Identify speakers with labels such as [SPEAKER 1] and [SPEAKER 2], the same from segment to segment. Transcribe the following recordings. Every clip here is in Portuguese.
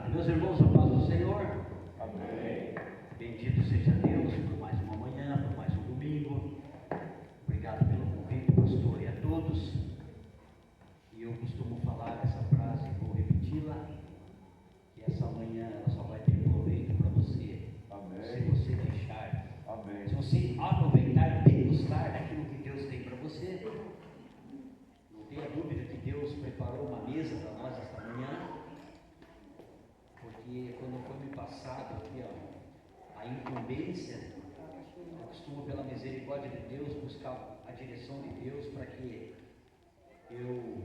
[SPEAKER 1] Obrigado. Meus irmãos, a paz do Senhor.
[SPEAKER 2] Amém.
[SPEAKER 1] Bendito seja Deus por mais uma manhã, por mais um domingo. Obrigado pelo convite, pastor, e a todos. E eu costumo falar essa frase, vou repeti-la, que essa manhã ela só vai ter proveito para você.
[SPEAKER 2] Amém.
[SPEAKER 1] Se você deixar.
[SPEAKER 2] Amém.
[SPEAKER 1] Se você aproveitar e degustar daquilo que Deus tem para você. Não tenha dúvida que Deus preparou uma mesa para nós esta manhã. Porque quando foi me passado aqui, a incumbência, eu costumo, pela misericórdia de Deus, buscar a direção de Deus para que eu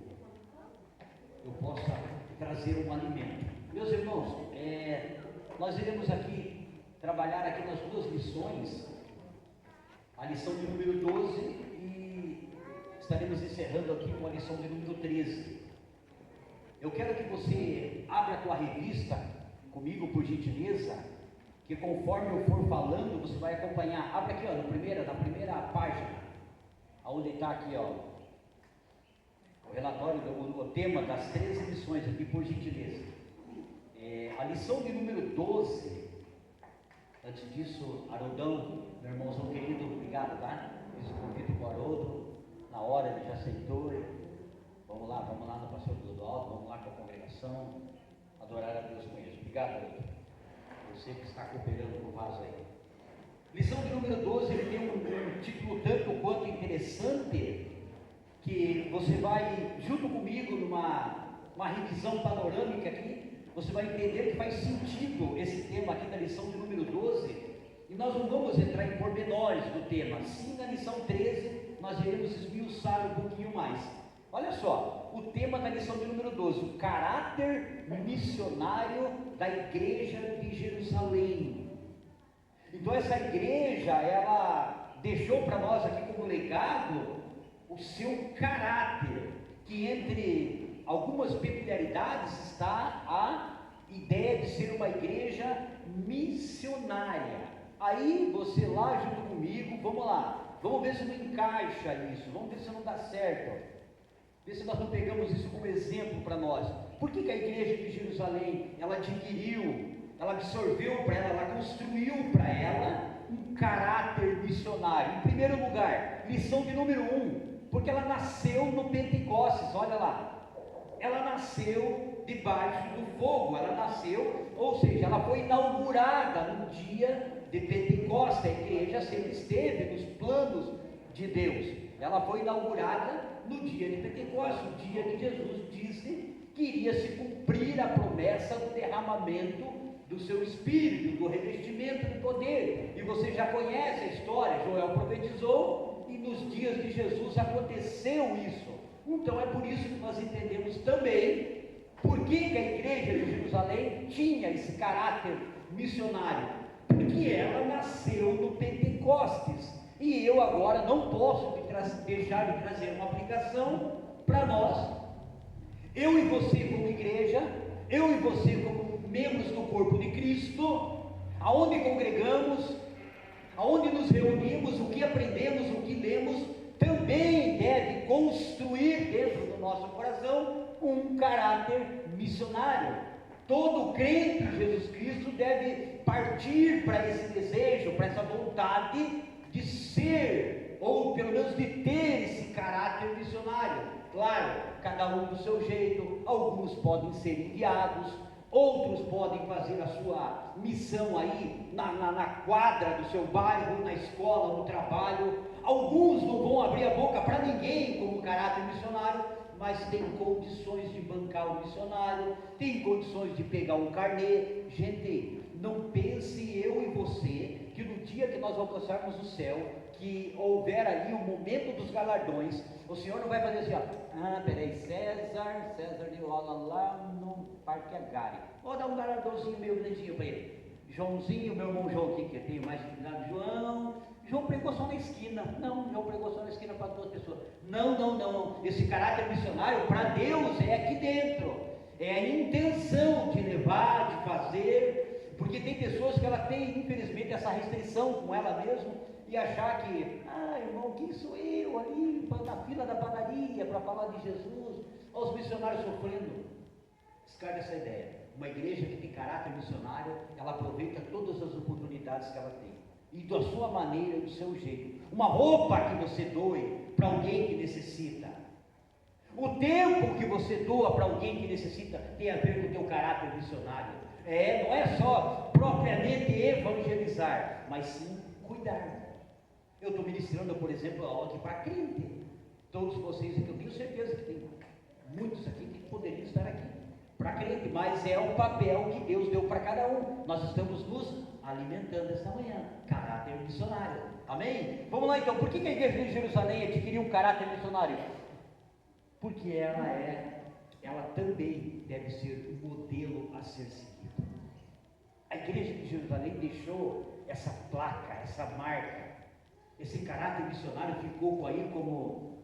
[SPEAKER 1] possa trazer um alimento. Meus irmãos, nós iremos aqui trabalhar aqui nas duas lições, a lição de número 12 e estaremos encerrando aqui com a lição de número 13. Eu quero que você abra a tua revista comigo, por gentileza, que conforme eu for falando, você vai acompanhar. Abre aqui, na primeira página, aonde está aqui, o relatório, o tema das 13 lições aqui, por gentileza. A lição de número 12, antes disso, Haroldão, meu irmãozão querido, obrigado, tá? Fiz o convite para o Haroldo, na hora ele já aceitou. Vamos lá no pastor do alto, vamos lá com a congregação, adorar a Deus com isso. Obrigado, Haroldo. Você que está cooperando no vaso aí. Lição de número 12, ele tem um título tanto quanto interessante, que você vai, junto comigo, numa revisão panorâmica aqui, você vai entender que faz sentido esse tema aqui da lição de número 12, e nós não vamos entrar em pormenores do tema. Sim, na lição 13, nós iremos esmiuçar um pouquinho mais. Olha só, o tema da lição de número 12, o caráter missionário da igreja de Jerusalém. Então essa igreja, ela deixou para nós aqui como legado o seu caráter, que entre algumas peculiaridades está a ideia de ser uma igreja missionária. Aí você lá junto comigo, vamos lá, vamos ver se não encaixa isso, vamos ver se não dá certo. Ver se nós não pegamos isso como exemplo para nós. Por que a igreja de Jerusalém, ela adquiriu, ela absorveu para ela, ela construiu para ela um caráter missionário? Em primeiro lugar, lição de número 1, porque ela nasceu no Pentecostes, olha lá. Ela nasceu debaixo do fogo, ela nasceu, ou seja, ela foi inaugurada no dia de Pentecostes. A igreja sempre esteve nos planos de Deus. Ela foi inaugurada no dia de Pentecostes, o dia que Jesus disse que iria se cumprir a promessa do derramamento do seu Espírito, do revestimento de poder. E você já conhece a história, Joel profetizou, e nos dias de Jesus aconteceu isso. Então é por isso que nós entendemos também por que a igreja de Jerusalém tinha esse caráter missionário, porque ela nasceu no Pentecostes. E eu agora não posso deixar de trazer uma aplicação para nós. Eu e você como igreja, eu e você como membros do corpo de Cristo, aonde congregamos, aonde nos reunimos, o que aprendemos, o que lemos, também deve construir dentro do nosso coração um caráter missionário. Todo crente em Jesus Cristo deve partir para esse desejo, para essa vontade de ser, ou pelo menos de ter esse caráter missionário. Claro, cada um do seu jeito. Alguns podem ser enviados, outros podem fazer a sua missão aí na quadra do seu bairro, na escola, no trabalho. Alguns não vão abrir a boca para ninguém como caráter missionário, mas tem condições de bancar o missionário, tem condições de pegar um carnê. Gente, não pense eu e você que no dia que nós alcançarmos o céu, que houver ali o momento dos galardões, o Senhor não vai fazer assim, peraí, César deu aula lá no Parque Agari, vou dar um galardãozinho meio grandinho para ele. Joãozinho, meu irmão João aqui, que eu tenho mais intimidade, João pregou só na esquina. Não, João pregou só na esquina para 2 pessoas. Não. Esse caráter missionário para Deus é aqui dentro. É a intenção de levar, de fazer, porque tem pessoas que ela tem, infelizmente, essa restrição com ela mesma e achar que, irmão, quem sou eu ali na fila da padaria para falar de Jesus? Olha os missionários sofrendo. Descarga essa ideia. Uma igreja que tem caráter missionário, ela aproveita todas as oportunidades que ela tem. E da sua maneira e do seu jeito. Uma roupa que você doe para alguém que necessita. O tempo que você doa para alguém que necessita tem a ver com o teu caráter missionário. Não é só propriamente evangelizar, mas sim cuidar. Eu estou ministrando, por exemplo, a aula aqui para crente. Todos vocês aqui, eu tenho certeza que tem muitos aqui que poderiam estar aqui para crente, mas é o papel que Deus deu para cada um. Nós estamos nos alimentando esta manhã, caráter missionário. Amém? Vamos lá então, por que a igreja de Jerusalém adquiriu um caráter missionário? Porque ela também deve ser um modelo a ser seguido. A igreja de Jerusalém deixou essa placa, essa marca, esse caráter missionário ficou aí como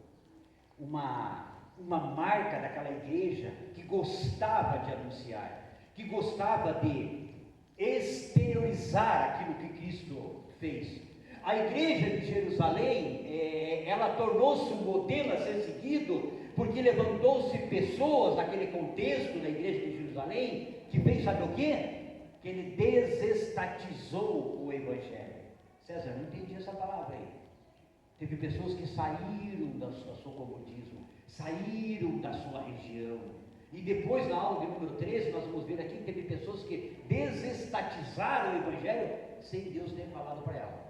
[SPEAKER 1] uma marca daquela igreja que gostava de anunciar, que gostava de exteriorizar aquilo que Cristo fez. A igreja de Jerusalém, ela tornou-se um modelo a ser seguido, porque levantou-se pessoas naquele contexto da igreja de Jerusalém, que fez sabe o quê? Que ele desestatizou o evangelho. César, não entendi essa palavra aí. Teve pessoas que saíram do seu comodismo, saíram da sua região. E depois, na aula de número 13, nós vamos ver aqui que teve pessoas que desestatizaram o evangelho sem Deus ter falado para ela.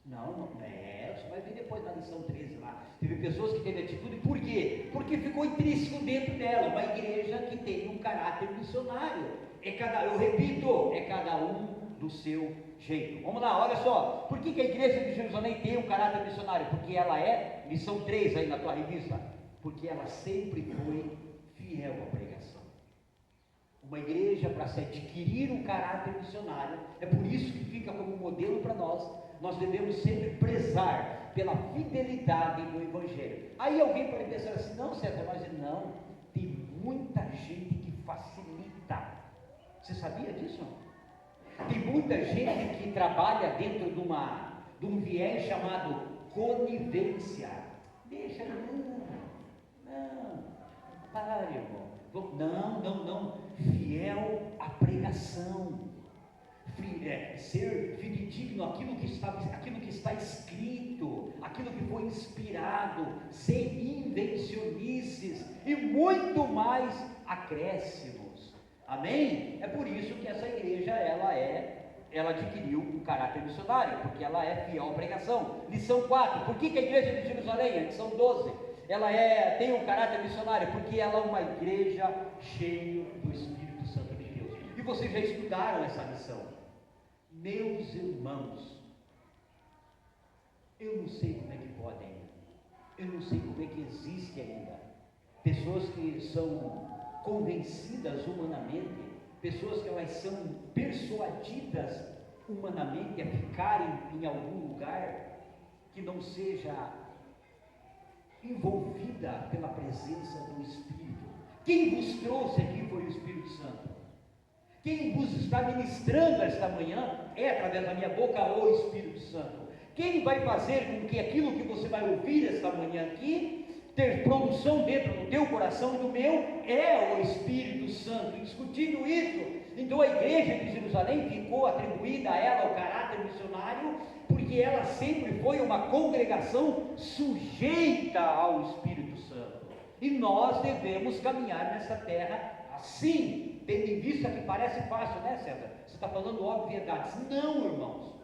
[SPEAKER 1] Não, você vai ver depois na lição 13 lá. Teve pessoas que teve atitude, por quê? Porque ficou intrínseco dentro dela, uma igreja que tem um caráter missionário. Eu repito, é cada um do seu jeito. Vamos lá, olha só. Por que a igreja de Jerusalém tem um caráter missionário? Porque ela lição 3 aí na tua revista, porque ela sempre foi fiel à pregação. Uma igreja, para se adquirir um caráter missionário, é por isso que fica como modelo para nós devemos sempre prezar pela fidelidade do evangelho. Aí alguém pode pensar assim, não César, mas não, tem muita gente que facilita. Você sabia disso? Tem muita gente que trabalha dentro de um viés chamado conivência. Deixa, pare, irmão. Não, fiel à pregação, ser fidedigno àquilo que está escrito, aquilo que foi inspirado, sem invencionices e muito mais acréscimos. Amém? É por isso que essa igreja ela adquiriu um caráter missionário, porque ela é fiel à pregação. Lição 4, por que a igreja de Jerusalém, a lição 12, ela tem um caráter missionário? Porque ela é uma igreja cheia do Espírito Santo de Deus. E vocês já estudaram essa lição. Meus irmãos, eu não sei como é que pode ainda, eu não sei como é que existe ainda pessoas que são convencidas humanamente, pessoas que elas são persuadidas humanamente a ficarem em algum lugar que não seja envolvida pela presença do Espírito. Quem vos trouxe aqui foi o Espírito Santo. Quem vos está ministrando esta manhã é através da minha boca o Espírito Santo. Quem vai fazer com que aquilo que você vai ouvir esta manhã aqui ter produção dentro do teu coração e do meu é o Espírito Santo. Discutindo isso, então a igreja de Jerusalém ficou atribuída a ela o caráter missionário, porque ela sempre foi uma congregação sujeita ao Espírito Santo. E nós devemos caminhar nessa terra assim, tendo em vista que parece fácil, né César? Você está falando obviedades. Não, irmãos.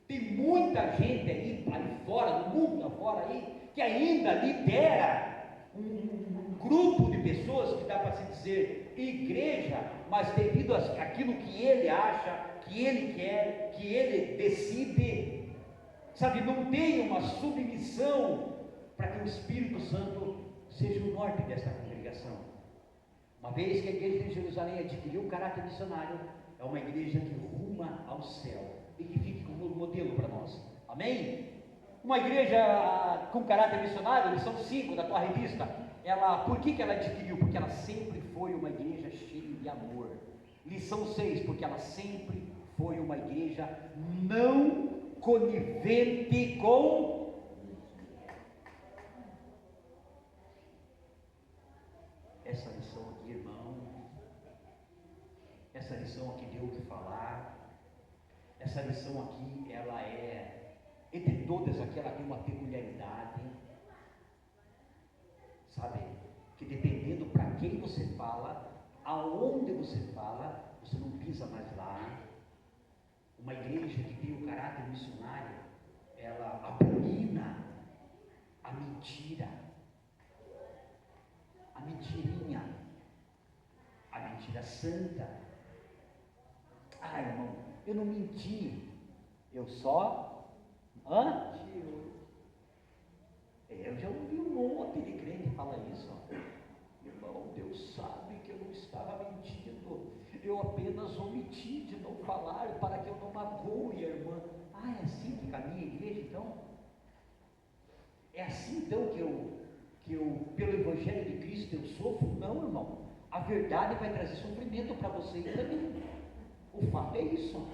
[SPEAKER 1] Tem muita gente aí fora, no mundo afora aí, que ainda lidera um grupo de pessoas que dá para se dizer igreja, mas devido àquilo que ele acha, que ele quer, que ele decide, sabe, não tem uma submissão para que o Espírito Santo seja o norte dessa congregação. Uma vez que a igreja de Jerusalém adquiriu um caráter missionário, é uma igreja que ruma ao céu e que fique como modelo para nós. Amém? Uma igreja com caráter missionário, lição 5 da tua revista, por que ela adquiriu? Porque ela sempre foi uma igreja cheia de amor. Lição 6, porque ela sempre foi uma igreja não conivente com essa lição aqui, irmão, essa lição aqui deu o que falar. Essa lição aqui, ela é, entre todas aqui, ela tem uma peculiaridade, sabe? Que dependendo para quem você fala, aonde você fala, você não pisa mais lá. Uma igreja que tem o caráter missionário, ela abomina a mentira, a mentirinha, a mentira santa. Ah, irmão, eu não menti, eu só eu já ouvi um monte de crente falar isso. Irmão, Deus sabe que eu não estava mentindo, eu apenas omiti de não falar para que eu não magoe a irmã. Ah, é assim que caminha a igreja então? É assim então que eu pelo Evangelho de Cristo eu sofro? Não, irmão, a verdade vai trazer sofrimento para você e para mim. O fato é isso.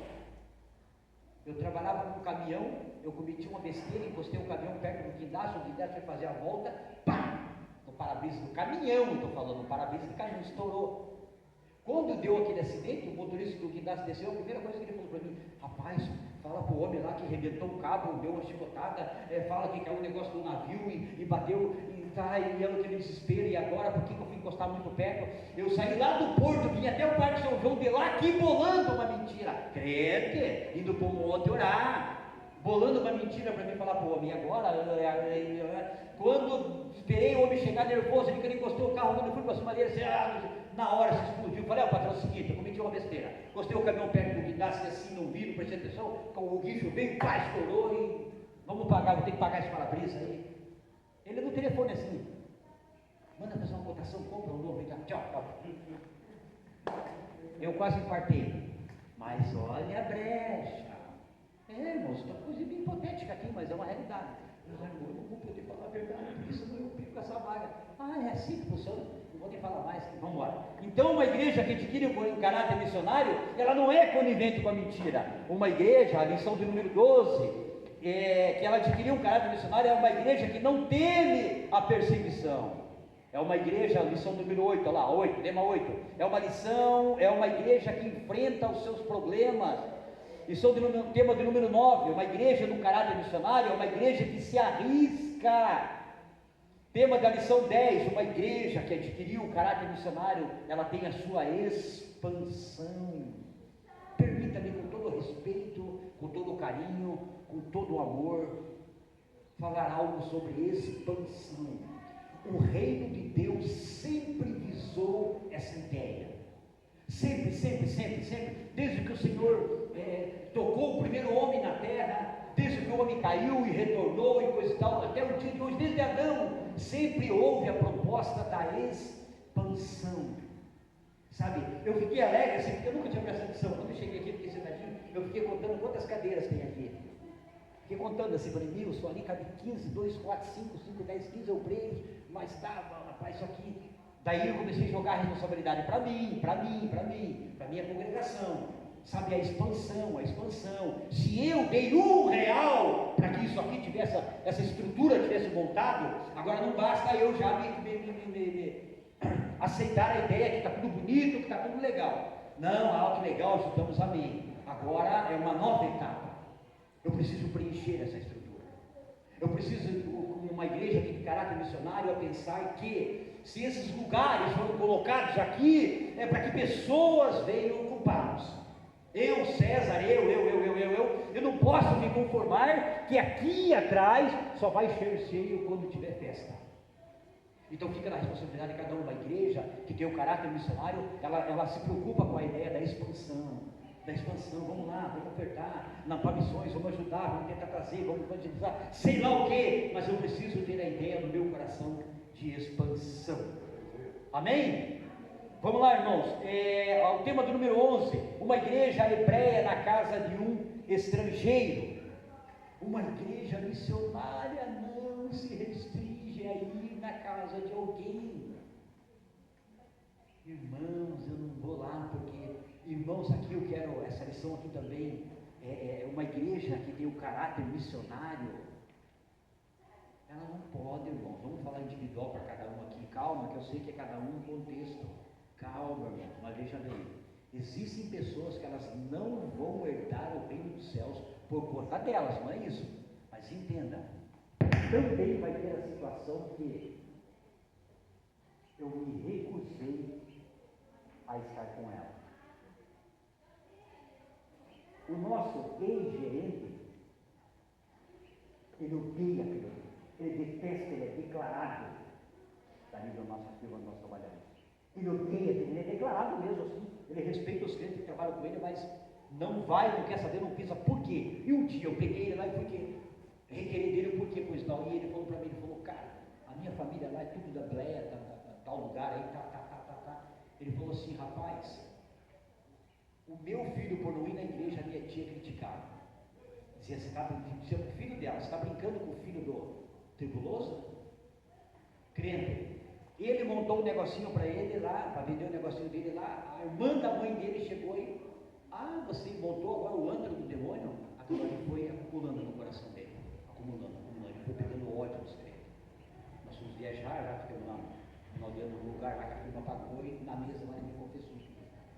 [SPEAKER 1] Eu trabalhava num caminhão, eu cometi uma besteira, encostei o caminhão perto do guindaste, o guindaste foi fazer a volta, pá! No para-brisa do caminhão, eu estou falando, no para-brisa do caminhão, estourou. Quando deu aquele acidente, o motorista do guindaste desceu, a primeira coisa que ele falou para mim: rapaz, fala para o homem lá que arrebentou um cabo, deu uma chicotada, fala que caiu um negócio do navio e bateu, e eu aquele desespero, e agora, por que eu fui encostar muito perto? Eu saí lá do porto, vim até o Parque São João de lá, aqui bolando uma mentira, crente, indo para o monte orar, bolando uma mentira para mim falar para o homem. E agora, quando esperei o homem chegar nervoso, ele que ele encostou o carro, quando eu fui para cima dele, na hora se explodiu. Falei: patrão, é o seguinte, eu cometi uma besteira, encostei o caminhão perto do guindaste, assim, não vi, não prestei atenção, o guincho veio, pá, estourou, e vamos pagar, vou ter que pagar esse para-brisa aí. Ele no telefone assim: manda fazer uma cotação, compra um novo, vem cá, tchau. Eu quase infartei, mas olha a brecha. Irmãos, está uma coisa bem hipotética aqui, mas é uma realidade. Eu não vou poder falar a verdade, porque senão eu perco essa vaga. Ah, é assim que funciona, não vou nem falar mais, vamos embora. Então, uma igreja que adquire um caráter missionário, ela não é conivente com a mentira. Uma igreja, a lição do número 12, que ela adquiriu um caráter missionário, é uma igreja que não teme a perseguição. É uma igreja, lição número 8, olha lá, 8, tema 8, é uma igreja que enfrenta os seus problemas. Lição do tema de número 9, uma igreja no caráter missionário, é uma igreja que se arrisca. Tema da lição 10, uma igreja que adquiriu o caráter missionário, ela tem a sua expansão. Permita-me, com todo o respeito, com todo o carinho, com todo o amor, falar algo sobre expansão. O reino de Deus sempre visou essa ideia. Sempre, desde que o Senhor tocou o primeiro homem na terra, desde que o homem caiu e retornou e coisa e tal, até o dia de hoje, desde Adão, sempre houve a proposta da expansão. Sabe, eu fiquei alegre assim, porque eu nunca tinha prestado atenção. Quando eu cheguei aqui, fiquei sentadinho, eu fiquei contando quantas cadeiras tem aqui. Fiquei contando assim, falei: só ali cabe 15, 2, 4, 5, 10, 15 eu creio, mas tá, rapaz, isso aqui. Daí eu comecei a jogar a responsabilidade para minha congregação, sabe, a expansão. Se eu dei R$1 para que isso aqui tivesse, essa estrutura tivesse montado, agora não basta eu já aceitar a ideia que está tudo bonito, que está tudo legal. Não, que legal, ajudamos, amém. Agora é uma nova etapa. Eu preciso preencher essa estrutura. Eu preciso, como uma igreja de caráter missionário, a pensar que se esses lugares foram colocados aqui, é para que pessoas venham ocupá-los. Eu, César, eu não posso me conformar que aqui atrás só vai ser cheio quando tiver festa. Então fica na responsabilidade de cada uma. A igreja que tem o caráter missionário, ela se preocupa com a ideia da expansão, vamos lá, vamos ofertar para missões, vamos ajudar, vamos tentar trazer, vamos evangelizar, sei lá o que, mas eu preciso ter a ideia no meu coração de expansão. Amém? Vamos lá, irmãos, o tema do número 11, uma igreja hebreia na casa de um estrangeiro. Uma igreja missionária não se restringe a ir na casa de alguém. Irmãos, eu não vou lá porque, irmãos, aqui eu quero, essa lição aqui também, uma igreja que tem o caráter missionário, ela não pode, irmãos, vamos falar individual para cada um aqui, calma, que eu sei que é cada um um contexto, calma, irmão, mas veja bem, Existem pessoas que elas não vão herdar o reino dos céus por conta delas, não é isso? Mas entenda, também vai ter a situação que eu me recusei a estar com ela. O nosso ex-gerente, ele odeia aquilo, ele detesta, ele é declarado, dali da nossa firma onde nós trabalhamos. Ele odeia, ele é declarado mesmo assim, ele respeita os clientes que trabalham com ele, mas não vai, não quer saber, não pisa. Por quê? E um dia eu peguei ele lá e fui requerer dele, por quê, pois tal, e ele falou para mim, ele falou, cara, a minha família lá é tudo da Bleia, tal lugar aí, tá. Ele falou assim, rapaz, o meu filho, por não ir na igreja, a minha tia criticava. Dizia, você o filho dela, você está brincando com o filho do tribuloso? Crente. Ele montou um negocinho para ele lá, para vender um negocinho dele lá, a irmã da mãe dele chegou e, você montou agora o antro do demônio? Aquilo ali foi acumulando no coração dele, acumulando, ele foi pegando ódio dos crentes. Nós fomos viajar, já ficamos lá no lugar lá que a firma pagou, e na mesa lá ele me confessou.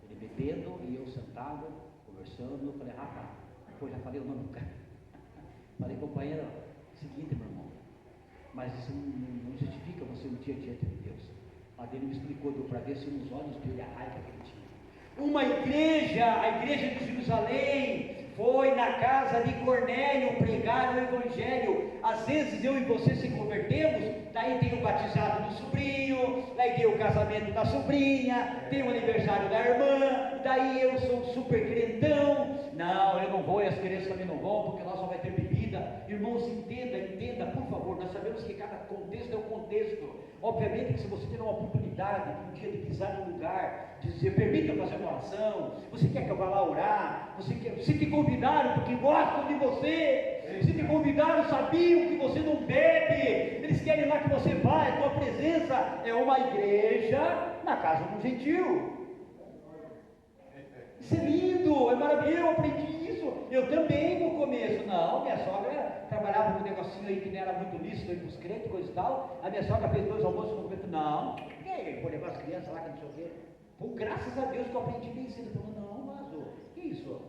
[SPEAKER 1] Ele bebendo e eu sentado, conversando, eu falei, rapaz, depois já falei o nome do cara. Falei, companheiro, seguinte, meu irmão, mas isso não justifica você um dia diante de Deus. Mas ele me explicou, deu para ver se nos olhos dele a raiva que ele tinha. Uma igreja, a igreja de Jerusalém, foi na casa de Cornélio pregar o evangelho. Às vezes eu e você se convertemos, daí tem o batizado do sobrinho, daí tem o casamento da sobrinha, tem o aniversário da irmã, daí eu sou super crentão. Não, eu não vou e as crianças também não vão, porque lá só vai ter bebida. Irmãos, entenda, por favor, nós sabemos que cada contexto é um contexto. Obviamente que se você tiver uma oportunidade um dia de pisar num lugar, de dizer, permita fazer uma oração, você quer que eu vá lá orar, se te convidaram porque gostam de você, se te convidaram, sabiam que você não bebe, eles querem lá que você vá, a tua presença é uma igreja na casa do gentil. Isso é lindo, é maravilhoso, eu aprendi isso. Eu também no começo, minha sogra trabalhava com um negocinho aí que não era muito lícito entre os crentes, coisa e tal. A minha sogra fez 2 almoços no momento, vou levar as crianças lá, que não sei o quê. Pô, graças a Deus que eu aprendi bem cedo. Falou, mas que isso?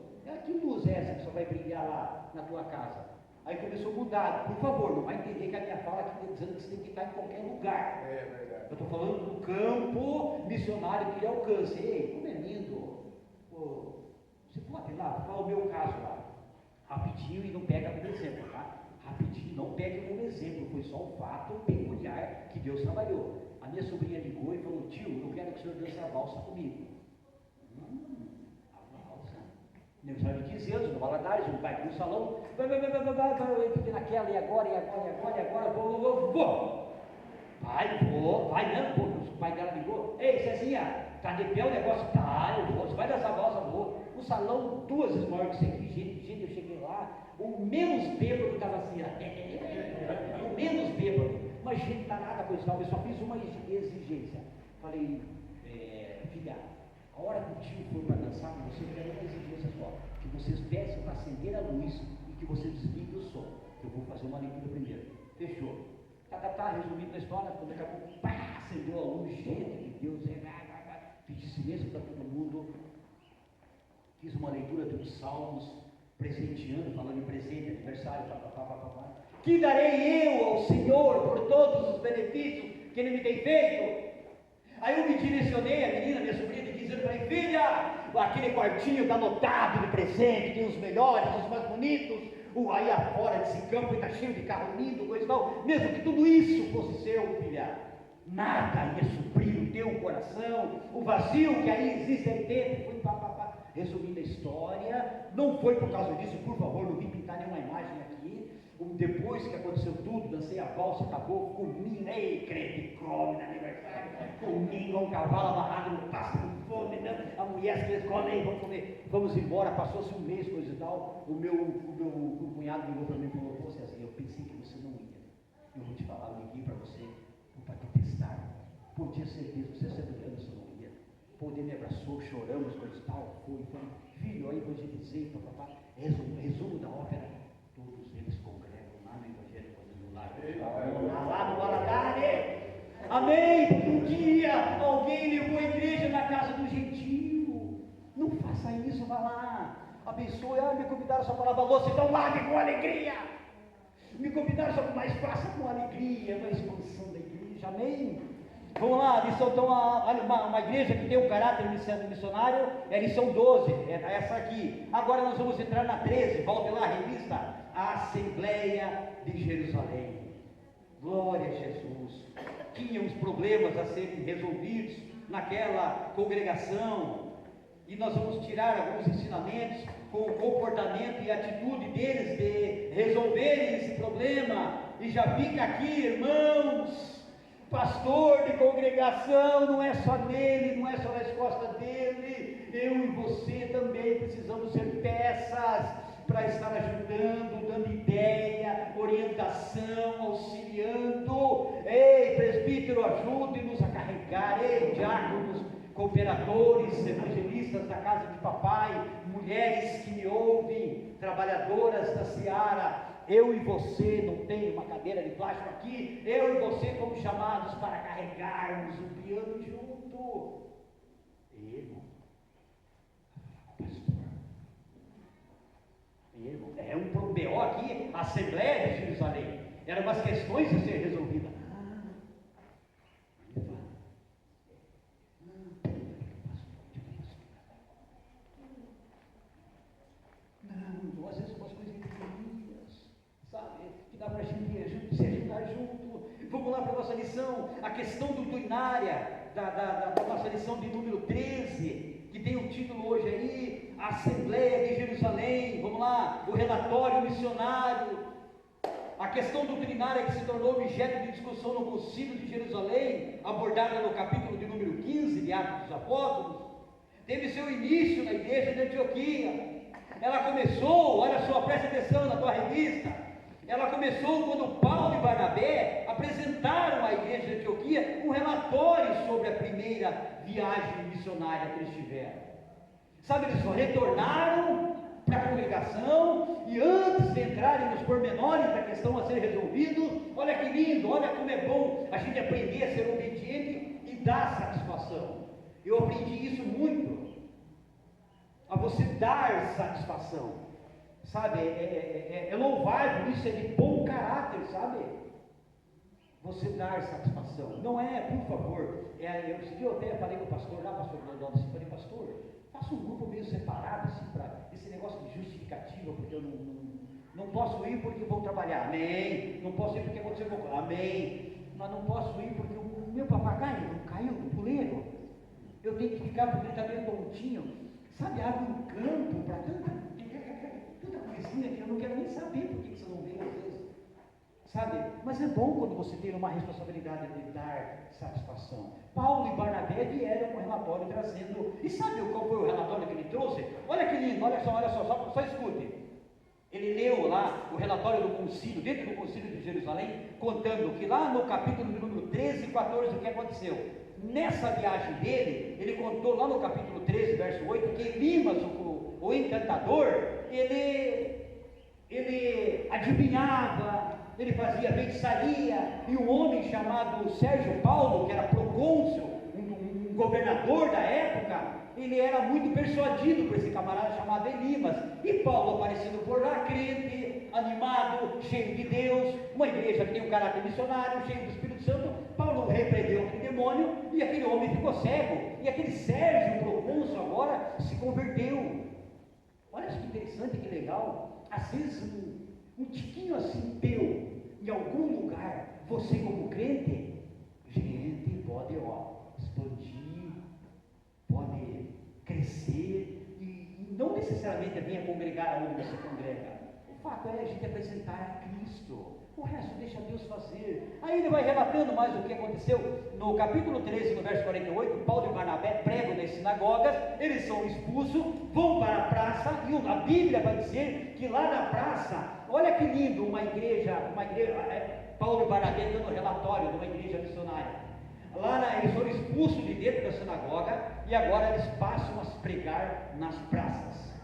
[SPEAKER 1] Que luz é essa que só vai brilhar lá na tua casa? Aí começou a mudar. Por favor, não vai entender que a minha fala aqui está dizendo que você tem que estar em qualquer lugar. É verdade. Eu estou falando do campo missionário que ele alcança. Ei, como é lindo. Você pode ir lá, fala o meu caso lá, rapidinho, e não pega como exemplo, tá? Rapidinho, não pega como exemplo, foi só um fato peculiar que Deus trabalhou. A minha sobrinha ligou e falou, tio, eu quero que o senhor dança a valsa comigo. A valsa? Aniversário de 15 anos, no Valadares, um pai no salão, vai, fiquei naquela, e agora, vou. Vai não, o pai dela ligou, ei, Cezinha, tá de pé o negócio? Tá, eu vou, você vai dançar valsa, eu vou. O salão 2 vezes maior que isso aqui, gente, eu cheguei lá, o menos bêbado estava assim, o menos bêbado, mas gente danada, coisa e tal, eu só fiz uma exigência. Falei, filha, a hora que o tio for para dançar com você, eu quero uma exigência só, que vocês peçam para acender a luz e que você desligue o som, que eu vou fazer uma leitura primeiro. Fechou. Resumindo a história, quando acabou, acendeu a luz, gente de Deus, pedi silêncio para todo mundo, fiz uma leitura dos salmos, presenteando, falando em presente, aniversário, que darei eu ao Senhor por todos os benefícios que Ele me tem feito? Aí eu me direcionei, a menina, minha sobrinha de 15 anos, falei, filha, aquele quartinho está lotado de presente, tem os melhores, os mais bonitos, aí afora desse campo está cheio de carro lindo, coisa e tal, mesmo que tudo isso fosse seu, filha, nada ia suprir o teu coração, o vazio que aí existe aí dentro. Foi Resumindo a história, não foi por causa disso, por favor, não vim pintar nenhuma imagem aqui. Depois que aconteceu tudo, dancei a valsa, acabou, comi, crente, come no aniversário, comi igual um cavalo amarrado no pasto com fome, né? A mulher, as crianças comem, vamos comer, vamos embora. Passou-se um mês, coisa e tal. O meu cunhado ligou para mim e falou, Cezinha, eu pensei que você não ia. Eu vou te falar, eu liguei para você, para te testar. Pô, tinha certeza, você sempre olhando, você não ia. Pô, ele me abraçou, choramos, coisa e tal. Foi, filho, aí vou te dizer, resumo da ópera. Todos eles congregam lá no Evangelho do lá no Valadares. Amém? Um dia alguém levou a igreja na casa do gentil. faça isso, vá lá, abençoe. Me convidaram só para lavar louça, então lave com alegria. Me convidaram só, mas faça com alegria, uma expansão da igreja, amém? Vamos lá, a lição, então, uma igreja que tem um caráter missionário, é a lição 12, é essa aqui. Agora nós vamos entrar na 13, volte lá, revista, a Assembleia de Jerusalém. Glória a Jesus. Tinha uns problemas a serem resolvidos naquela congregação, e nós vamos tirar alguns ensinamentos com o comportamento e atitude deles de resolverem esse problema. E já fica aqui, irmãos, pastor de congregação, não é só nele, não é só nas costas dele, eu e você também precisamos ser peças para estar ajudando, dando ideia, orientação, auxiliando. Ei, presbítero, ajude-nos a carregar. Ei, diáconos, cooperadores, evangelistas da casa de papai, mulheres que me ouvem, trabalhadoras da seara, eu e você, não tem uma cadeira de plástico aqui, eu e você fomos chamados para carregarmos o piano junto. Irmão, pastor, irmão, é um BO aqui, a Assembleia de Jerusalém, eram umas questões a ser resolvidas. Não, às vezes umas coisas pequenininhas, sabe, que dá para a gente se ajudar junto. Vamos lá para a nossa lição, a questão doutrinária da nossa lição de número 13, que tem o título hoje aí, a Assembleia de Jerusalém. Vamos lá, o relatório missionário, a questão doutrinária que se tornou objeto de discussão no Concílio de Jerusalém, abordada no capítulo de número 15 de Atos dos Apóstolos, teve seu início na igreja de Antioquia. Ela começou, olha só, presta atenção na tua revista, ela começou quando Paulo e Barnabé apresentaram à igreja de Antioquia um relatório sobre a primeira viagem missionária que eles tiveram. Sabe, eles retornaram para a congregação, e antes de entrarem nos pormenores da questão a ser resolvido, olha que lindo, olha como é bom a gente aprender a ser obediente e dar satisfação. Eu aprendi isso muito, a você dar satisfação, sabe, é louvável, isso é de bom caráter, sabe, você dar satisfação, não é, por favor, eu até falei com o pastor lá, pastor Grandão, assim, falei, pastor, faça um grupo meio separado, assim, para esse negócio de justificativa, porque eu não posso ir porque vou trabalhar, amém, não posso ir porque aconteceu alguma coisa, amém, mas não posso ir porque o meu papagaio caiu do puleiro, eu tenho que ficar porque ele está meio tontinho. Sabe, abre um campo para tanta coisinha que eu não quero nem saber por que você não vê às vezes. Sabe, mas é bom quando você tem uma responsabilidade de dar satisfação. Paulo e Barnabé vieram com um relatório trazendo, e sabe qual foi o relatório que ele trouxe? Olha que lindo, olha só escute. Ele leu lá o relatório do concílio, dentro do concílio de Jerusalém, contando que lá no capítulo número 13 e 14, o que aconteceu? Nessa viagem dele, ele contou lá no capítulo 13, verso 8, que Elimas, o encantador, ele adivinhava, ele fazia feitiçaria, e um homem chamado Sérgio Paulo, que era procônsul, um governador da época, ele era muito persuadido por esse camarada chamado Elimas, e Paulo aparecendo por lá, crente, animado, cheio de Deus, uma igreja que tem um caráter missionário, cheio do Espírito Santo. Paulo repreendeu aquele demônio, e aquele homem ficou cego, e aquele Sérgio, procônsul, agora se converteu. Olha que interessante, que legal, às vezes um tiquinho assim teu, em algum lugar, você como crente, gente, pode expandir, pode crescer, e não necessariamente venha congregar onde você congrega. O fato é a gente apresentar Cristo, o resto deixa Deus fazer. Aí ele vai relatando mais o que aconteceu no capítulo 13, no verso 48. Paulo e Barnabé pregam nas sinagogas, eles são expulsos, vão para a praça, e a Bíblia vai dizer que lá na praça, olha que lindo, uma igreja, Paulo e Barnabé dando relatório de uma igreja missionária. Lá eles foram expulsos de dentro da sinagoga, e agora eles passam a pregar nas praças.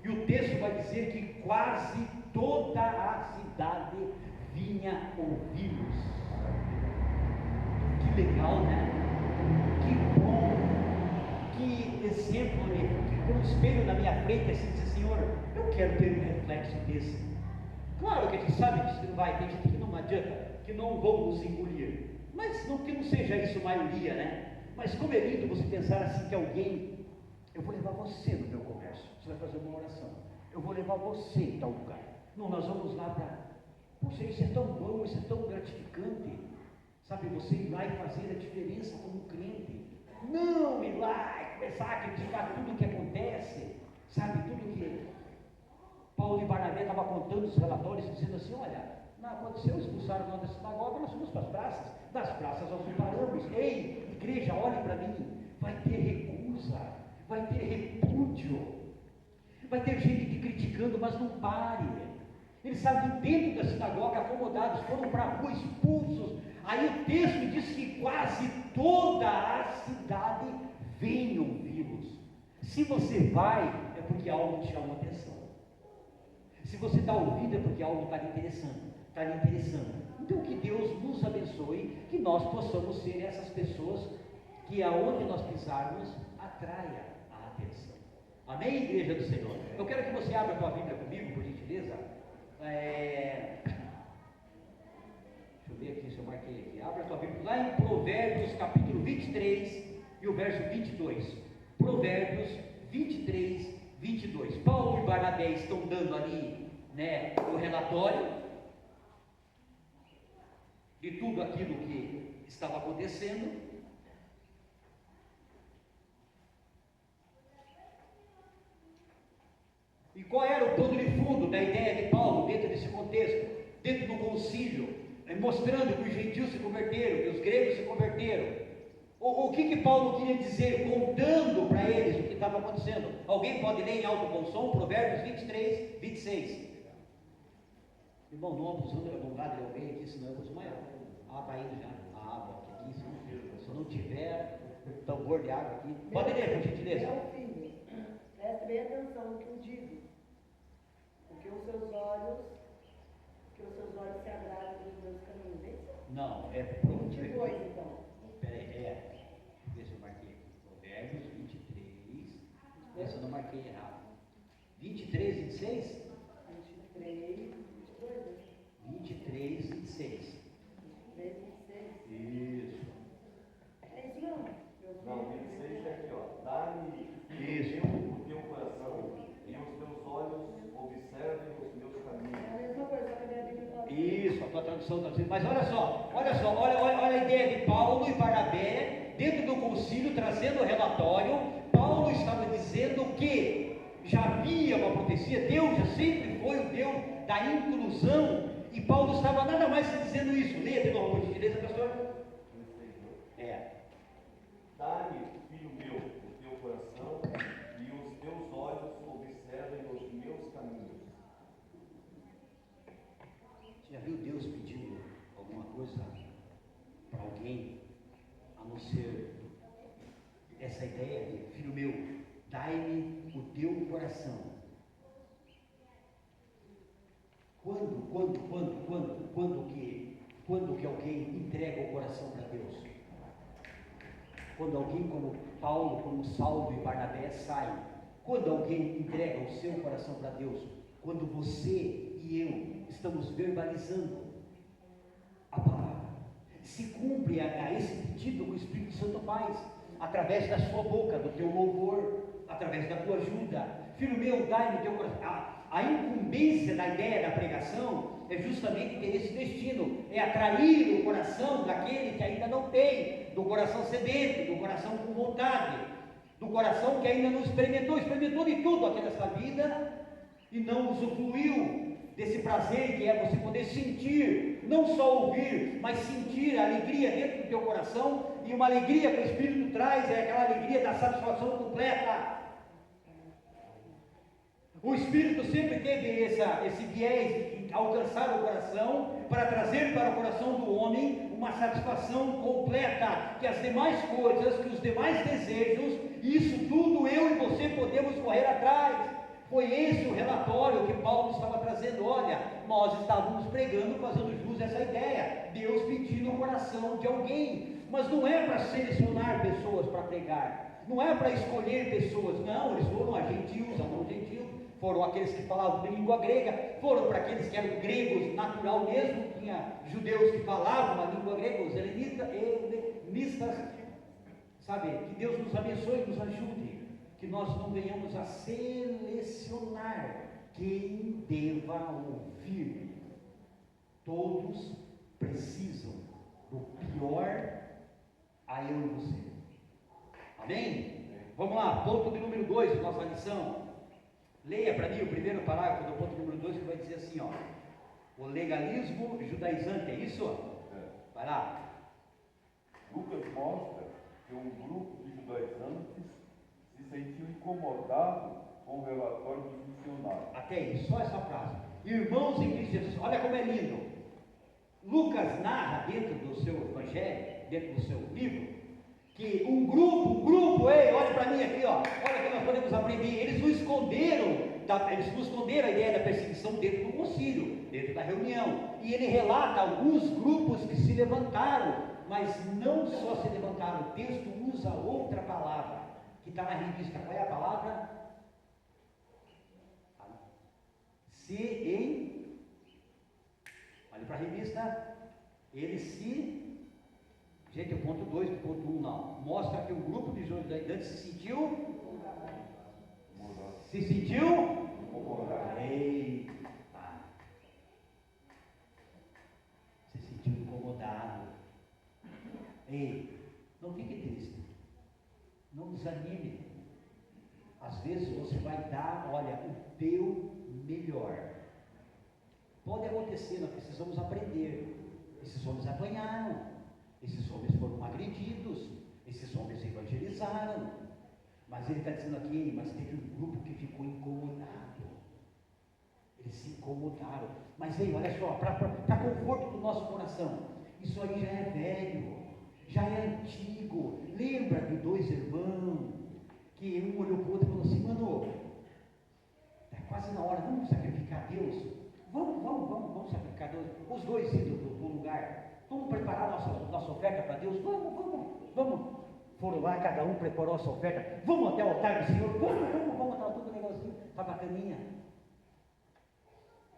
[SPEAKER 1] E o texto vai dizer que quase toda a cidade vinha ouvi-los. Que legal, né? Que bom, que exemplo, que com um espelho na minha frente, assim, dizer, Senhor, eu quero ter um reflexo desse. Claro que a gente sabe que isso não vai, tem gente que não adianta, que não vão nos engolir, mas não que não seja isso a maioria, né? Mas como é lindo você pensar assim que alguém, eu vou levar você no meu comércio, você vai fazer uma oração, eu vou levar você em tal lugar, não, nós vamos lá para, poxa, isso é tão bom, isso é tão gratificante, sabe, você ir lá e fazer a diferença como crente, não ir lá e começar a criticar tudo que acontece, sabe, tudo que Paulo e Barnabé estavam contando os relatórios, dizendo assim, olha, não aconteceu, expulsaram nós da sinagoga, nós fomos para as praças, das praças nós não paramos, ei, igreja, olhe para mim, vai ter recusa, vai ter repúdio, vai ter gente te criticando, mas não pare. Eles estavam dentro da sinagoga acomodados, foram para a rua expulsos. Aí o texto diz que quase toda a cidade vem ouvi-los. Se você vai, é porque algo te chama a atenção. Se você está ouvindo, é porque algo está lhe interessando. Então que Deus nos abençoe, que nós possamos ser essas pessoas que aonde nós pisarmos, atraia a atenção. Amém, igreja do Senhor? Eu quero que você abra a tua Bíblia comigo, por gentileza. Deixa eu ver aqui se eu marquei aqui. Abra a tua Bíblia lá em Provérbios capítulo 23 e o verso 22. Provérbios 23, 22. Paulo e Barnabé estão dando ali, né, o relatório de tudo aquilo que estava acontecendo. E qual era o plano de fundo da ideia de Paulo dentro desse contexto, dentro do concílio, mostrando que os gentios se converteram, que os gregos se converteram? O que Paulo queria dizer, contando para eles o que estava acontecendo? Alguém pode ler em alto bom som, Provérbios 23, 26. Irmão, não abusando da bondade de alguém aqui, senão eu vou desmaiar. Está indo já a água aqui, se não tiver tambor de água aqui. Pode ler, por gentileza.
[SPEAKER 2] Meu filho, preste bem atenção no que eu digo, porque os seus olhos se agradam dos meus caminhos, é isso?
[SPEAKER 1] Não, é
[SPEAKER 2] 22 então.
[SPEAKER 1] Peraí, vê se eu marquei aqui. Provérbios 23. Essa eu não marquei errado. 23, 26?
[SPEAKER 2] 23, 22, né?
[SPEAKER 1] 23, 26.
[SPEAKER 2] 23, 26.
[SPEAKER 1] Isso.
[SPEAKER 2] É isso não?
[SPEAKER 3] Não, 26 é aqui, ó. Dá-me
[SPEAKER 1] Isso.
[SPEAKER 3] o teu coração e os teus olhos observem os meus caminhos.
[SPEAKER 2] É a mesma coisa que a minha Bíblia fala.
[SPEAKER 1] Isso, a tua tradução está dizendo. Mas olha a ideia de Paulo e Barnabé, dentro do concílio, trazendo o relatório. Paulo estava dizendo que já havia uma profecia, Deus já sempre foi o Deus da inclusão, e Paulo estava nada mais que dizendo isso. Leia de novo, por gentileza, pastor.
[SPEAKER 3] Dá-me, filho meu, o teu coração e os teus olhos observem os meus caminhos.
[SPEAKER 1] Você já viu Deus pedindo alguma coisa para alguém, a não ser essa ideia de, filho meu, dai-me o teu coração? Quando que alguém entrega o coração para Deus? Quando alguém como Paulo, como Saulo e Barnabé saem. Quando alguém entrega o seu coração para Deus? Quando você e eu estamos verbalizando a palavra. Se cumpre a esse pedido que o Espírito Santo faz, através da sua boca, do teu louvor, através da tua ajuda. Filho meu, dai-me teu coração. A incumbência da ideia da pregação é justamente ter esse destino, é atrair o coração daquele que ainda não tem, do coração sedento, do coração com vontade, do coração que ainda não experimentou de tudo aqui nessa vida e não usufruiu desse prazer que é você poder sentir, não só ouvir, mas sentir a alegria dentro do teu coração. E uma alegria que o Espírito traz é aquela alegria da satisfação completa. O Espírito sempre teve esse viés de alcançar o coração, para trazer para o coração do homem uma satisfação completa, que as demais coisas, que os demais desejos, isso tudo eu e você podemos correr atrás. Foi esse o relatório que Paulo estava trazendo. Olha, nós estávamos pregando, fazendo jus a essa ideia, Deus pedindo o coração de alguém, mas não é para selecionar pessoas para pregar, Não é para escolher pessoas, não, eles foram a gentios, a não gentios, foram aqueles que falavam de língua grega, foram para aqueles que eram gregos natural mesmo, tinha judeus que falavam a língua grega, os helenistas, sabe? Que Deus nos abençoe e nos ajude, que nós não venhamos a selecionar quem deva ouvir. Todos precisam do pior a eu e você. Amém? Vamos lá, ponto de número 2 da nossa lição. Leia para mim o primeiro parágrafo do ponto número 2, que vai dizer assim, ó: o legalismo judaizante, é isso? Vai lá.
[SPEAKER 4] Lucas mostra que um grupo de judaizantes se sentiu incomodado com o relatório dos missionários.
[SPEAKER 1] Até aí, só essa frase. Irmãos em Cristo Jesus, olha como é lindo. Lucas narra dentro do seu evangelho, dentro do seu livro, que um grupo, ei, olha para mim aqui, ó, olha que nós podemos aprender. Eles não esconderam a ideia da perseguição dentro do concílio, dentro da reunião. E ele relata alguns grupos que se levantaram, mas não só se levantaram, o texto usa outra palavra, que está na revista. Qual é a palavra? Olha para a revista, ele se... Gente, o ponto 2 do ponto 1 não. Mostra que o grupo de judaizantes se sentiu... Eita! Se sentiu incomodado. Ei, não fique triste. Não desanime. Às vezes você vai dar, olha, o teu melhor. Pode acontecer, nós precisamos aprender. Esses homens apanharam. Esses homens foram agredidos, esses homens evangelizaram, mas ele está dizendo aqui, mas teve um grupo que ficou incomodado, eles se incomodaram, mas ei, olha só, para conforto do nosso coração, isso aí já é velho, já é antigo. Lembra de 2 irmãos, que um olhou para o outro e falou assim: mano, está quase na hora, vamos sacrificar a Deus, vamos sacrificar a Deus, os dois indo para o lugar. Vamos preparar nossa oferta para Deus? Vamos. Foram lá, cada um preparou a sua oferta. Vamos até o altar do Senhor. Vamos, estava tudo negocinho, está bacaninha.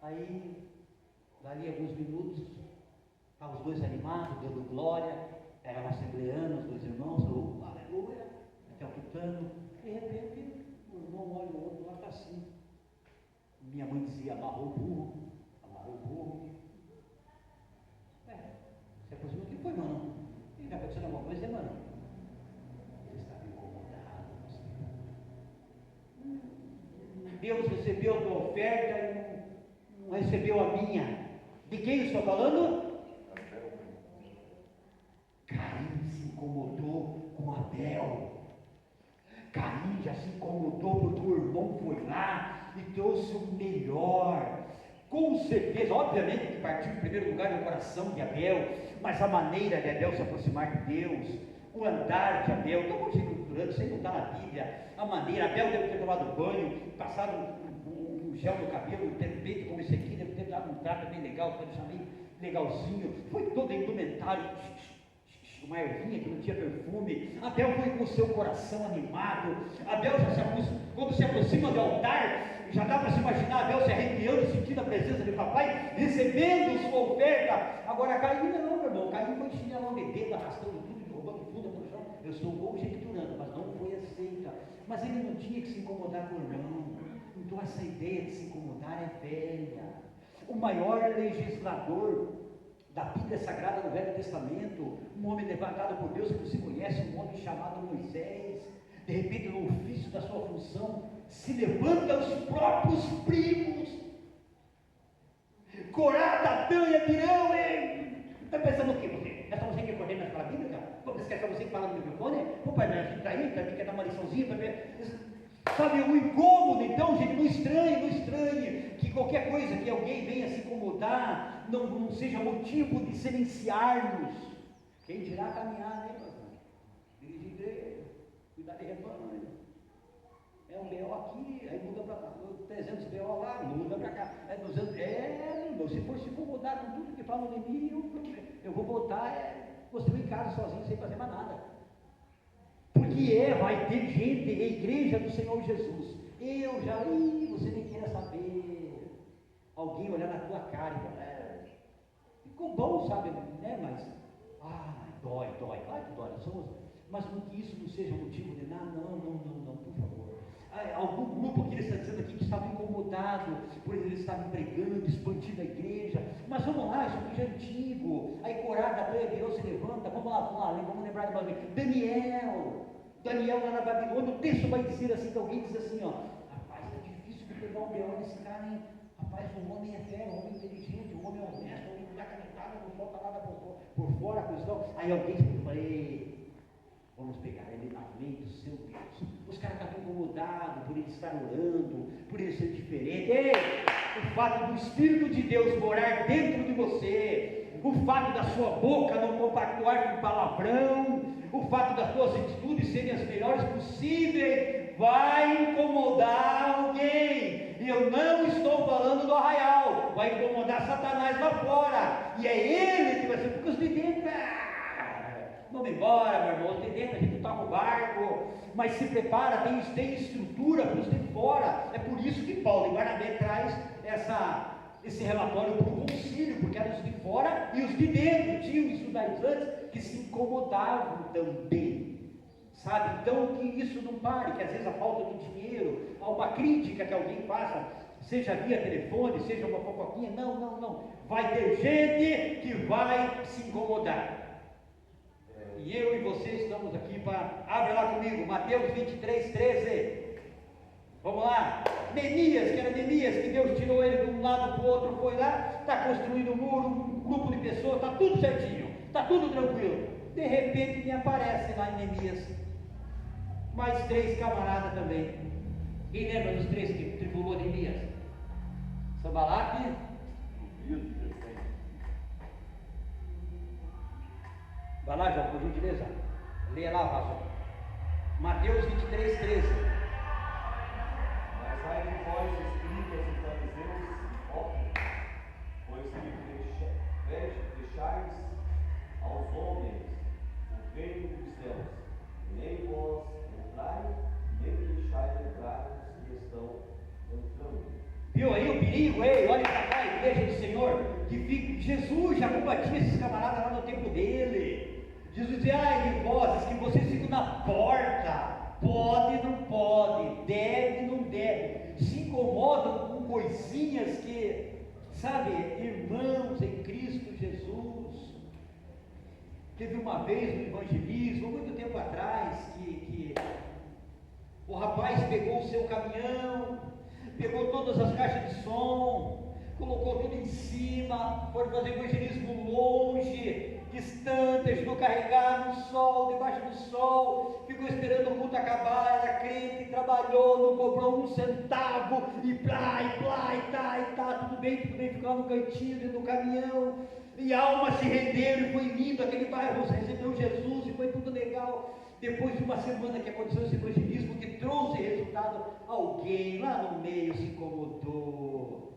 [SPEAKER 1] Aí, dali alguns minutos, estavam os dois animados, dando glória. Era um assembleano, os 2 irmãos, aleluia, até o tutano. De repente, o irmão olha o outro, lá está assim. Minha mãe dizia: amarrou o burro. Se aproximou, o que foi, mano? Está acontecendo alguma coisa, mano? Ele estava incomodado. Deus recebeu a tua oferta e não recebeu a minha. De quem eu estou falando? Caim se incomodou com Abel. Caim já se incomodou porque o irmão foi lá e trouxe o melhor. Com certeza, obviamente que partiu em primeiro lugar do coração de Abel, mas a maneira de Abel se aproximar de Deus, o andar de Abel, não vou durante, isso aí não está na Bíblia, a maneira, Abel deve ter tomado banho, passado um gel no cabelo, ter feito como esse aqui, deve ter dado um trato bem legal, para deixar bem legalzinho, foi todo indumentário, uma ervinha que não tinha perfume. Abel foi com o seu coração animado. Abel quando se aproxima do altar, já dá para se imaginar Abel se arrepiando, sentindo a presença de papai, recebendo sua oferta. Agora Caim não, meu irmão. Caim foi chinelão de dedo, arrastando tudo, roubando tudo no chão. Eu estou conjecturando, mas não foi aceita. Mas ele não tinha que se incomodar com o irmão. Então essa ideia de se incomodar é velha. O maior legislador da Bíblia Sagrada no Velho Testamento, um homem levantado por Deus que você conhece, um homem chamado Moisés, de repente no ofício da sua função, se levanta os próprios primos, Corá, Datã e Abirão. Está pensando o que você? É só você que coordena a escola bíblica? Você quer só você que fala no microfone? Pô, pai, a gente está aí, também quer dar uma liçãozinha para ver. Sabe, o incômodo, então, gente, não estranhe que qualquer coisa que alguém venha se incomodar não seja motivo de silenciar-nos. Quem dirá caminhar, né, pastor? Dirigir igreja, cuidar de rebanho. É um BO aqui, aí muda para 300 BO lá, muda para cá. É 200, irmão, se for se incomodar com tudo que falam de mim, eu vou voltar, construir casa sozinho, sem fazer mais nada. Porque vai ter gente, a igreja do Senhor Jesus. Você nem quer saber. Alguém olhar na tua cara e falar, ficou bom, sabe, né? Mas, dói, claro que dói. Mas que isso não seja motivo de nada, não, por favor. Algum grupo aqui está dizendo aqui que estava incomodado por eles estarem pregando, expandindo a igreja. Mas vamos lá, isso aqui já é antigo. Aí Corá da Deus se levanta, vamos lembrar do nome. Daniel lá na Babilônia, o texto vai dizer assim, que alguém diz assim, rapaz, é difícil de pegar o leão desse cara, hein? Rapaz, um homem é fera, um homem inteligente, um homem honesto, um homem que dá canetada, não solta nada por fora, questão. Aí alguém falou, vamos pegar ele na lei do seu Deus. Os caras estavam incomodados por ele estar orando, por ele ser diferente. O fato do Espírito de Deus morar dentro de você, o fato da sua boca não compactuar com palavrão, o fato das suas atitudes serem as melhores possíveis, vai incomodar alguém. E eu não estou falando do arraial, vai incomodar Satanás lá fora. E é ele que vai ser, porque os de dentro, vamos embora, meu irmão, de dentro a gente toca o barco, mas se prepara, tem estrutura para os de fora. É por isso que Paulo e Barnabé traz esse relatório para o concílio, porque eram os de fora e os de dentro. Tinham os judaizantes que se incomodavam também, sabe? Então que isso não pare, que às vezes a falta de dinheiro, uma crítica que alguém faça, seja via telefone, seja uma fofoquinha, não, vai ter gente que vai se incomodar. E eu e você estamos aqui para... Abre lá comigo, Mateus 23, 13. Vamos lá. Neemias, que Deus tirou ele de um lado para o outro, foi lá, está construindo um muro, um grupo de pessoas, está tudo certinho, está tudo tranquilo. De repente me aparece lá em Neemias mais 3 camaradas também. Quem lembra dos 3 que tribulou Neemias? Sanbalate, vai lá, João, por gentileza. Leia lá, João. Mateus 23, 13.
[SPEAKER 3] Mas ai de vós, escribas e fariseus, hipócritas, pois que fechais aos homens o reino dos céus, nem vós entrai, nem deixais entrar os que estão entrando.
[SPEAKER 1] Viu aí o perigo? Ei, olha para cá, igreja do Senhor, que Jesus já combatia esses camaradas lá no tempo dele. Jesus dizia, ai de vós, que vocês ficam na porta, pode, não pode, deve, não deve, se incomodam com coisinhas que, sabe, irmãos em Cristo Jesus. Teve uma vez no evangelismo, muito tempo atrás, que o rapaz pegou o seu caminhão, pegou todas as caixas de som, colocou tudo em cima, foi fazer evangelismo longe, distante, ajudou a carregar no sol, debaixo do sol, ficou esperando o culto acabar, era crente, trabalhou, não cobrou um centavo, e tá, tudo bem, ficou no cantinho, dentro do caminhão, e almas se renderam, e foi lindo, aquele bairro recebeu Jesus, e foi tudo legal. Depois de uma semana que aconteceu esse evangelismo, que trouxe resultado, alguém lá no meio se incomodou,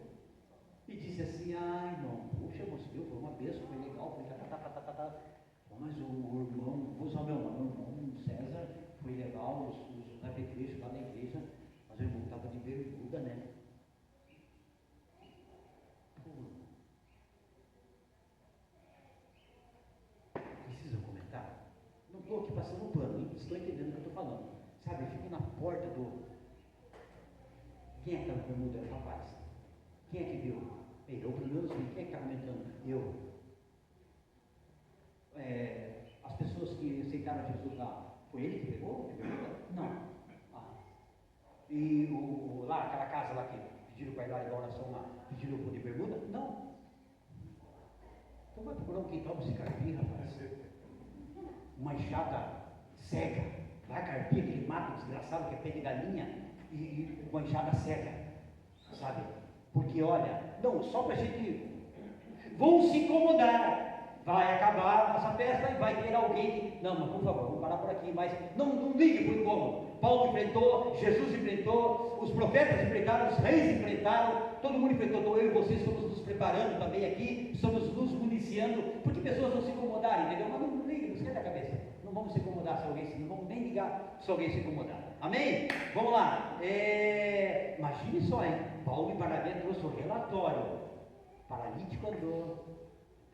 [SPEAKER 1] e disse assim, ai não, puxa, você viu, foi uma bênção, foi legal, foi mas o irmão, vou usar meu nome, o irmão César, foi legal, os apetrechos lá na igreja, mas o irmão estava de bermuda, né? Precisa comentar? Não estou aqui passando um pano, hein? Estou entendendo o que eu estou falando. Sabe, eu fico na porta do... Quem é que está com bermuda? Rapaz, quem é que viu? Eu, pelo menos, quem é que está comentando? Eu. As pessoas que aceitaram Jesus lá, foi ele que pegou? Não. E lá, aquela casa lá que pediram para ir lá da oração lá, pediram por de bermuda? Não. Então vai procurar um quintal para se carpir, rapaz. Uma enxada cega. Vai carpir aquele mato desgraçado que é pé de galinha e uma enxada cega. Sabe? Porque olha, não, só para a gente. Vão se incomodar. Vai acabar a nossa festa e vai ter alguém que... Não, mas por favor, vamos parar por aqui, mas não ligue por incômodo. Paulo enfrentou, Jesus enfrentou, os profetas enfrentaram, os reis enfrentaram, todo mundo enfrentou. Então eu e você estamos nos preparando também aqui, estamos nos municiando, porque pessoas não se incomodarem, entendeu? Mas não ligue, não esquenta a cabeça. Não vamos se incomodar se alguém se, não vamos nem ligar se alguém se incomodar. Amém? Vamos lá. Imagine só, hein? Paulo e Barnabé trouxe o relatório. Paralítico andou,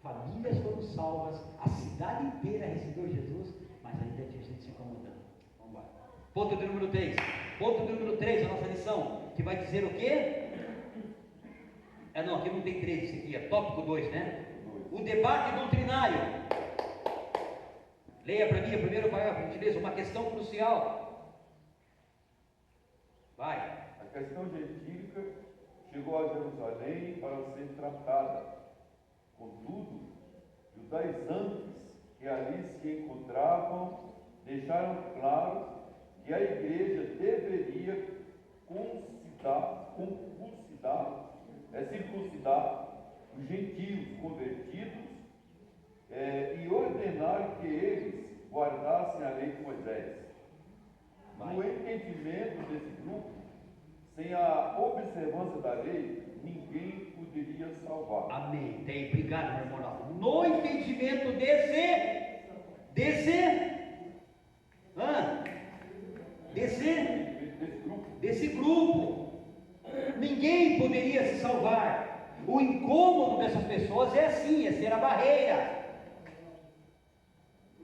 [SPEAKER 1] famílias foram salvas, a cidade inteira recebeu Jesus, mas ainda tinha gente se incomodando. Vamos lá. Ponto de número 3. Ponto de número 3 da nossa lição, que vai dizer o quê? Não, aqui não tem 3, isso aqui é tópico 2, né? O debate doutrinário. Leia para mim o primeiro parágrafo, por gentileza, uma questão crucial. Vai.
[SPEAKER 4] A questão gentílica chegou a Jerusalém para ser tratada. Contudo, judaizantes que ali se encontravam deixaram claro que a igreja deveria circuncidar os gentios convertidos e ordenar que eles guardassem a lei de Moisés. No entendimento desse grupo, sem a observância da lei, ninguém poderia salvar.
[SPEAKER 1] Amém. Tem, obrigado, meu irmão. No entendimento desse grupo, ninguém poderia se salvar. O incômodo dessas pessoas é assim, é ser a barreira.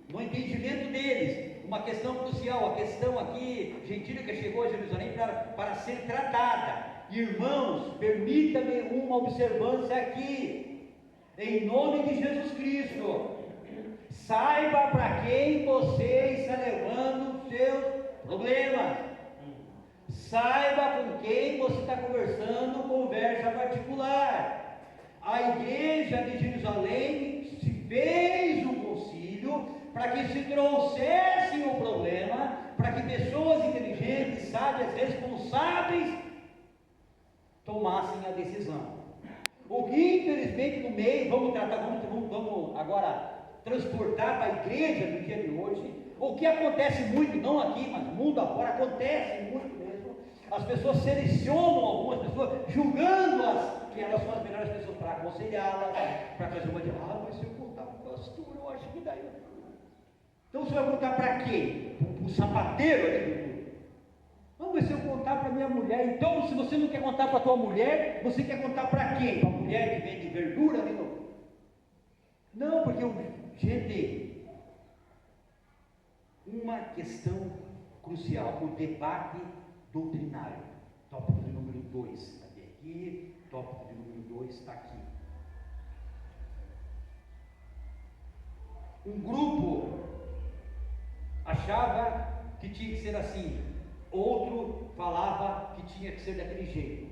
[SPEAKER 1] No entendimento deles, uma questão crucial, a questão aqui, gentílica chegou a Jerusalém para ser tratada. Irmãos, permita-me uma observância aqui, em nome de Jesus Cristo. Saiba para quem você está levando os seus problemas. Saiba com quem você está conversando, conversa particular. A igreja de Jerusalém se fez um concílio para que se trouxessem o problema, para que pessoas inteligentes, sábias, responsáveis tomassem a decisão. O que infelizmente no meio, vamos agora transportar para a igreja no dia de hoje, o que acontece muito, não aqui, mas no mundo afora, acontece muito mesmo, as pessoas selecionam algumas pessoas, julgando-as, que elas são as melhores pessoas para aconselhá-las, para trazer uma de, mas se eu contar para o pastor, eu acho que daí. Então você vai contar para quem? Para o sapateiro ali? Não, mas se eu contar para minha mulher, então se você não quer contar para a tua mulher, você quer contar para quem? Para a mulher que vende verdura ali no... Não, porque gente, uma questão crucial, o debate doutrinário, tópico de número 2, está aqui, tópico de número 2 está aqui. Um grupo achava que tinha que ser assim, outro falava que tinha que ser daquele jeito.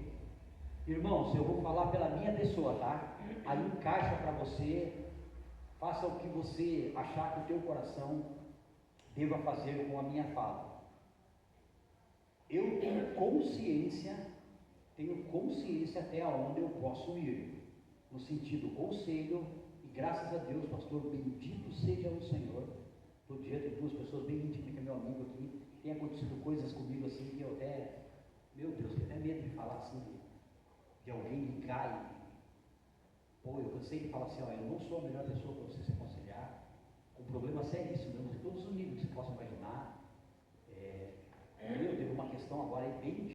[SPEAKER 1] Irmãos, eu vou falar pela minha pessoa, tá? Aí encaixa para você, faça o que você achar que o teu coração deva fazer com a minha fala. Eu tenho consciência até onde eu posso ir, no sentido conselho, e graças a Deus, pastor, bendito seja o Senhor, estou diante de duas pessoas bem íntimas, que é meu amigo aqui, tem acontecido coisas comigo assim, que eu até, meu Deus, tenho até medo de falar assim, de alguém ligar e, eu cansei de falar assim, eu não sou a melhor pessoa para você se aconselhar, com problemas seríssimos, de todos os níveis que você possa imaginar. Teve uma questão agora aí bem